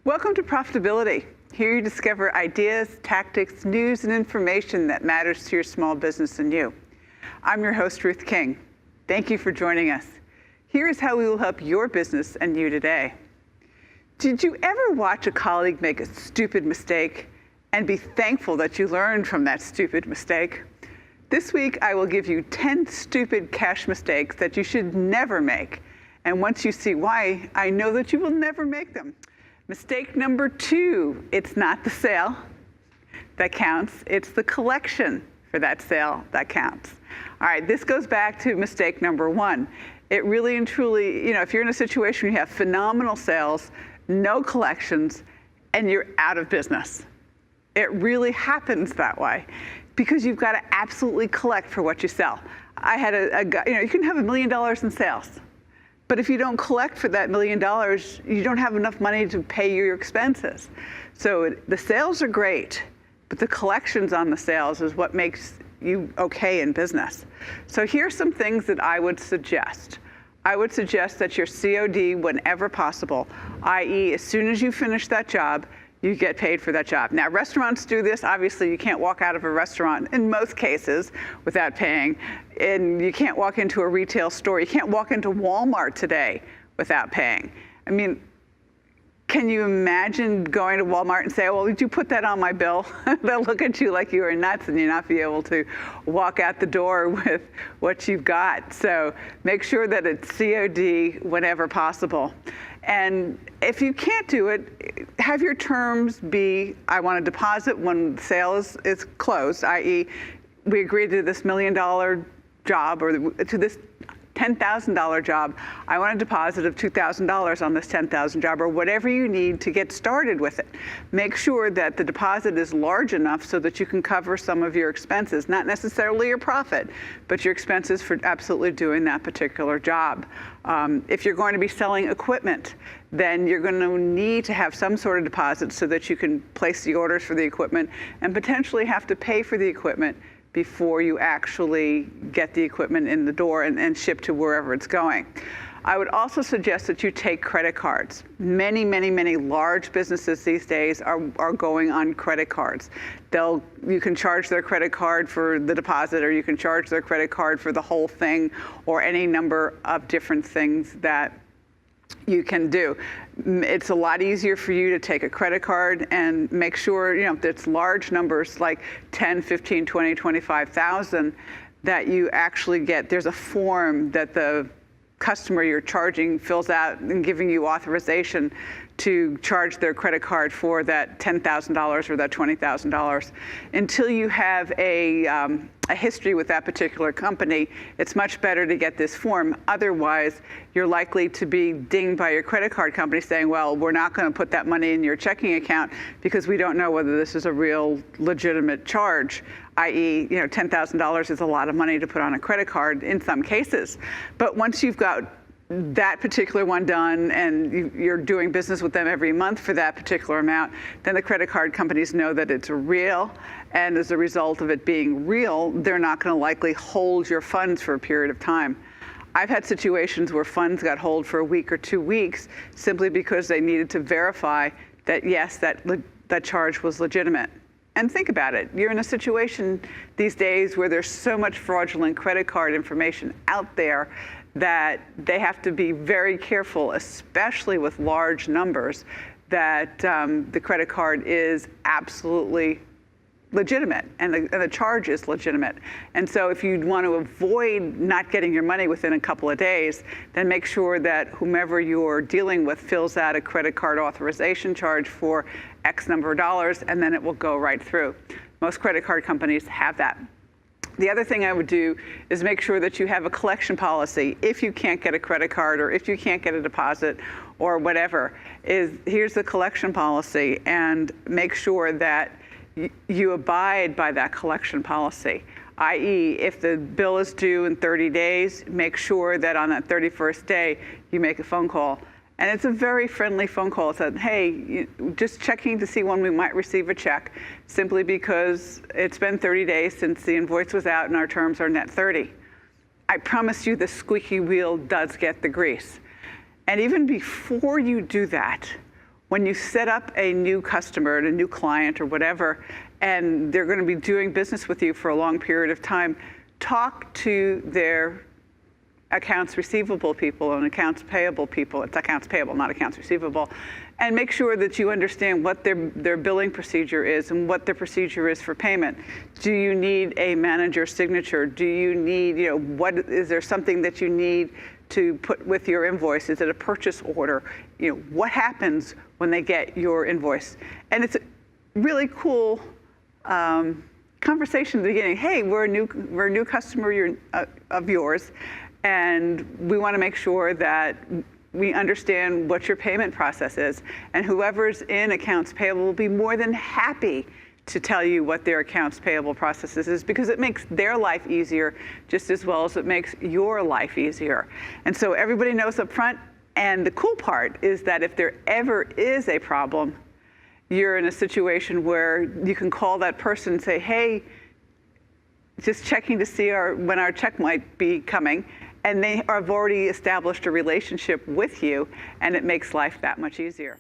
Welcome to Profitability. Here you discover ideas, tactics, news, and information that matters to your small business and you. I'm your host, Ruth King. Thank you for joining us. Here is how we will help your business and you today. Did you ever watch a colleague make a stupid mistake and be thankful that you learned from that stupid mistake? This week, I will give you 10 stupid cash mistakes that you should never make. And once you see why, I know that you will never make them. Mistake number 2, it's not the sale that counts, it's the collection for that sale that counts. All right, this goes back to mistake number 1. It really and truly, if you're in a situation where you have phenomenal sales, no collections, and you're out of business. It really happens that way because you've got to absolutely collect for what you sell. I had a guy, you can have $1 million in sales. But if you don't collect for that $1 million, you don't have enough money to pay your expenses. So the sales are great, but the collections on the sales is what makes you okay in business. So here's some things that I would suggest. I would suggest that your COD whenever possible, i.e. as soon as you finish that job, you get paid for that job. Now, restaurants do this. Obviously, you can't walk out of a restaurant in most cases without paying. And you can't walk into a retail store. You can't walk into Walmart today without paying. I mean, can you imagine going to Walmart and say, well, did you put that on my bill? They'll look at you like you are nuts and you'll not be able to walk out the door with what you've got. So make sure that it's COD whenever possible. And if you can't do it, have your terms be, I want a deposit when sale is closed, i.e. we agreed to this $1 million job or to this $10,000 job. I want a deposit of $2,000 on this $10,000 job or whatever you need to get started with it. Make sure that the deposit is large enough so that you can cover some of your expenses, not necessarily your profit, but your expenses for absolutely doing that particular job. If you're going to be selling equipment, then you're going to need to have some sort of deposit so that you can place the orders for the equipment and potentially have to pay for the equipment before you actually get the equipment in the door and ship to wherever it's going. I would also suggest that you take credit cards. Many, many, many large businesses these days are going on credit cards. You can charge their credit card for the deposit, or you can charge their credit card for the whole thing, or any number of different things that you can do. It's a lot easier for you to take a credit card and make sure, if it's large numbers like 10, 15, 20, 25,000, that you actually get, there's a form that the customer you're charging fills out and giving you authorization to charge their credit card for that $10,000 or that $20,000. Until you have a history with that particular company, it's much better to get this form. Otherwise, you're likely to be dinged by your credit card company saying, well, we're not going to put that money in your checking account because we don't know whether this is a real legitimate charge, i.e., $10,000 is a lot of money to put on a credit card in some cases. But once you've got that particular one done and you're doing business with them every month for that particular amount, then the credit card companies know that it's real, and as a result of it being real, they're not going to likely hold your funds for a period of time. I've had situations where funds got held for a week or 2 weeks simply because they needed to verify that, yes, that charge was legitimate. And think about it. You're in a situation these days where there's so much fraudulent credit card information out there that they have to be very careful, especially with large numbers, that the credit card is absolutely legitimate and the charge is legitimate. And so if you want to avoid not getting your money within a couple of days, then make sure that whomever you're dealing with fills out a credit card authorization charge for X number of dollars, and then it will go right through. Most credit card companies have that. The other thing I would do is make sure that you have a collection policy. If you can't get a credit card or if you can't get a deposit or whatever, here's the collection policy, and make sure that you abide by that collection policy. i.e., if the bill is due in 30 days, make sure that on that 31st day, you make a phone call. And it's a very friendly phone call. It said, hey, just checking to see when we might receive a check, simply because it's been 30 days since the invoice was out and our terms are net 30. I promise you the squeaky wheel does get the grease. And even before you do that, when you set up a new customer, a new client or whatever, and they're going to be doing business with you for a long period of time, talk to their accounts receivable people and accounts payable people. It's accounts payable, not accounts receivable. And make sure that you understand what their billing procedure is and what their procedure is for payment. Do you need a manager signature? Do you need, is there something that you need to put with your invoice? Is it a purchase order? What happens when they get your invoice? And it's a really cool conversation at the beginning. Hey, we're a new customer of yours, and we want to make sure that we understand what your payment process is. And whoever's in accounts payable will be more than happy to tell you what their accounts payable process is, because it makes their life easier just as well as it makes your life easier. And so everybody knows up front. And the cool part is that if there ever is a problem, you're in a situation where you can call that person and say, hey, just checking to see when our check might be coming. And they have already established a relationship with you, and it makes life that much easier.